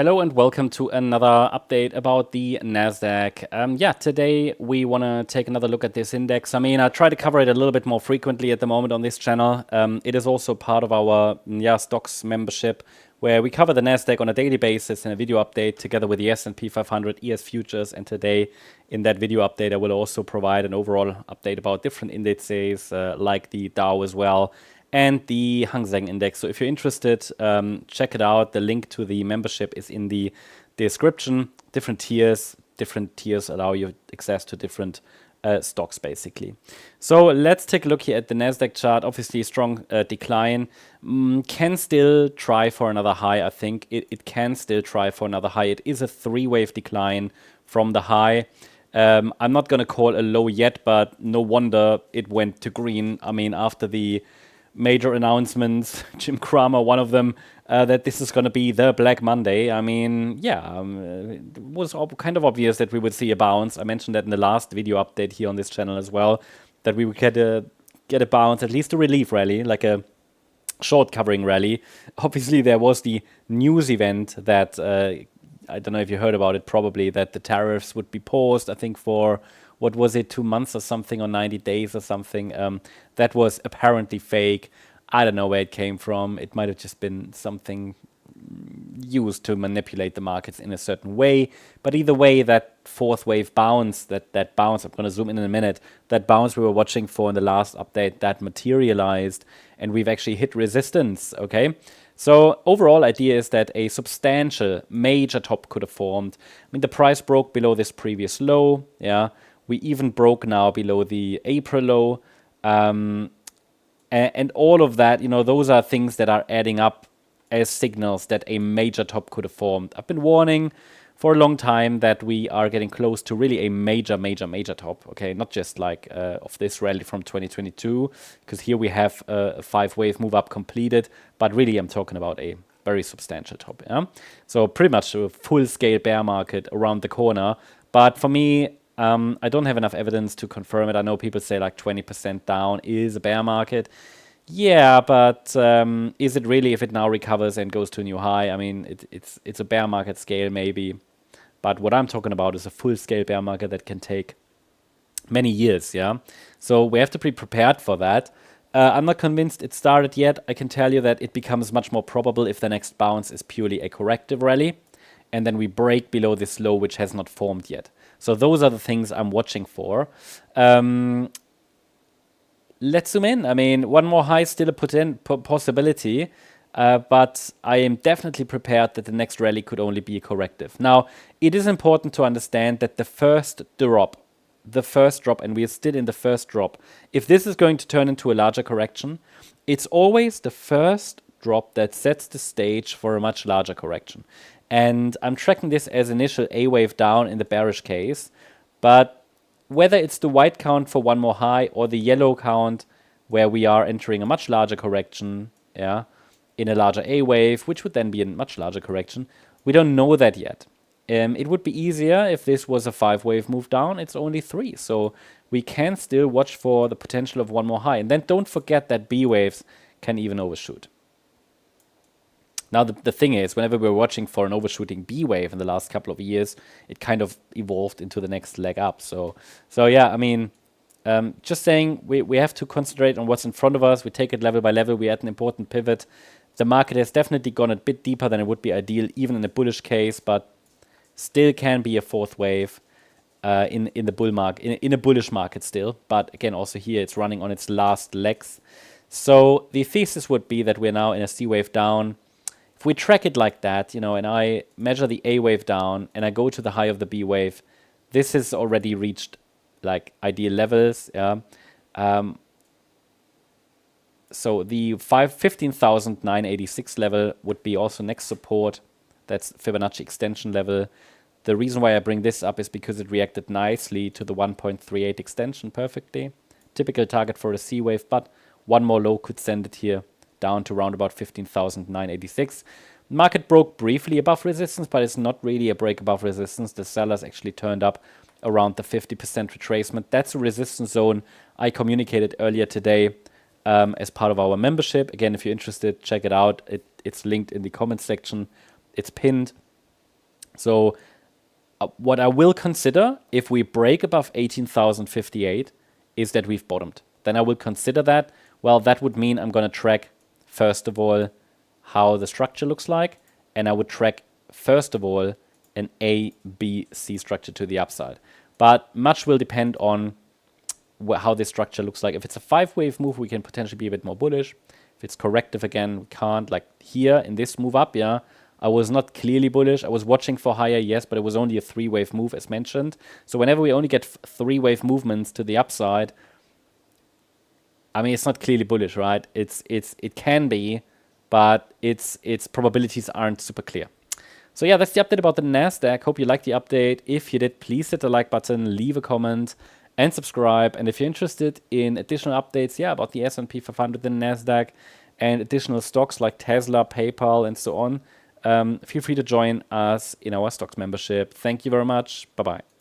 Hello and welcome to another update about the NASDAQ. Today we want to take another look at this index. I mean, I try to cover it a little bit more frequently at the moment on this channel. It is also part of our stocks membership, where we cover the NASDAQ on a daily basis in a video update together with the S&P 500 ES futures. And today in that video update, I will also provide an overall update about different indices like the Dow as well, and the Hang Seng Index. So if you're interested, check it out. The link to the membership is in the description. Different tiers allow you access to different stocks, basically. So let's take a look here at the NASDAQ chart. Obviously, strong decline. Can still try for another high, I think. It can still try for another high. It is a three-wave decline from the high. I'm not going to call a low yet, but no wonder it went to green. I mean, after the major announcements, Jim Cramer, one of them, that this is going to be the Black Monday. I mean, it was kind of obvious that we would see a bounce. I mentioned that in the last video update here on this channel as well, that we would get a bounce, at least a relief rally, like a short covering rally. Obviously, there was the news event that, I don't know if you heard about it, probably, that the tariffs would be paused, I think, for what was it, 2 months or something, or 90 days or something. That was apparently fake. I don't know where it came from. It might have just been something used to manipulate the markets in a certain way. But either way, that fourth wave bounce, that bounce, I'm going to zoom in a minute, that bounce we were watching for in the last update, that materialized, and we've actually hit resistance, okay? So overall idea is that a substantial major top could have formed. I mean, the price broke below this previous low, yeah. We even broke now below the April low. And all of that, those are things that are adding up as signals that a major top could have formed. I've been warning for a long time that we are getting close to really a major top, okay? Not just like of this rally from 2022, because here we have a 5-wave move up completed, but really I'm talking about a very substantial top, yeah? So pretty much a full-scale bear market around the corner. But for me, I don't have enough evidence to confirm it. I know people say like 20% down is a bear market. Yeah, but is it really if it now recovers and goes to a new high? I mean, it's a bear market scale maybe. But what I'm talking about is a full-scale bear market that can take many years, yeah? So we have to be prepared for that. I'm not convinced it started yet. I can tell you that it becomes much more probable if the next bounce is purely a corrective rally, and then we break below this low, which has not formed yet. So those are the things I'm watching for. Let's zoom in. I mean, one more high is still a possibility, but I am definitely prepared that the next rally could only be a corrective. Now, it is important to understand that the first drop, and we are still in the first drop, if this is going to turn into a larger correction, it's always the first drop that sets the stage for a much larger correction. And I'm tracking this as initial A wave down in the bearish case. But whether it's the white count for one more high or the yellow count where we are entering a much larger correction, yeah, in a larger A wave, which would then be a much larger correction, we don't know that yet. It would be easier if this was a 5-wave move down. It's only 3. So we can still watch for the potential of one more high. And then don't forget that B waves can even overshoot. Now, the thing is, whenever we're watching for an overshooting B wave in the last couple of years, it kind of evolved into the next leg up. So yeah, I mean, just saying we have to concentrate on what's in front of us. We take it level by level. We're at an important pivot. The market has definitely gone a bit deeper than it would be ideal, even in a bullish case, but still can be a fourth wave in the bull market, in a bullish market still. But again, also here, it's running on its last legs. So the thesis would be that we're now in a C wave down. If we track it like that, and I measure the A wave down and I go to the high of the B wave, this has already reached like ideal levels. Yeah. So the 15,986 level would be also next support. That's Fibonacci extension level. The reason why I bring this up is because it reacted nicely to the 1.38 extension perfectly. Typical target for a C wave, but one more low could send it here down to around about 15,986. Market broke briefly above resistance, but it's not really a break above resistance. The sellers actually turned up around the 50% retracement. That's a resistance zone I communicated earlier today as part of our membership. Again, if you're interested, check it out. It's linked in the comments section. It's pinned. So what I will consider if we break above 18,058 is that we've bottomed. Then I will consider that. Well, that would mean I'm going to track, first of all, how the structure looks like. And I would track, first of all, an A, B, C structure to the upside. But much will depend on how this structure looks like. If it's a 5-wave move, we can potentially be a bit more bullish. If it's corrective again, we can't. Like here in this move up, yeah, I was not clearly bullish. I was watching for higher, yes, but it was only a 3-wave move as mentioned. So whenever we only get 3-wave movements to the upside, I mean, it's not clearly bullish, right? It can be, but its probabilities aren't super clear. So yeah, that's the update about the NASDAQ. Hope you liked the update. If you did, please hit the like button, leave a comment, and subscribe. And if you're interested in additional updates, yeah, about the S&P 500 and NASDAQ and additional stocks like Tesla, PayPal, and so on, feel free to join us in our stocks membership. Thank you very much. Bye-bye.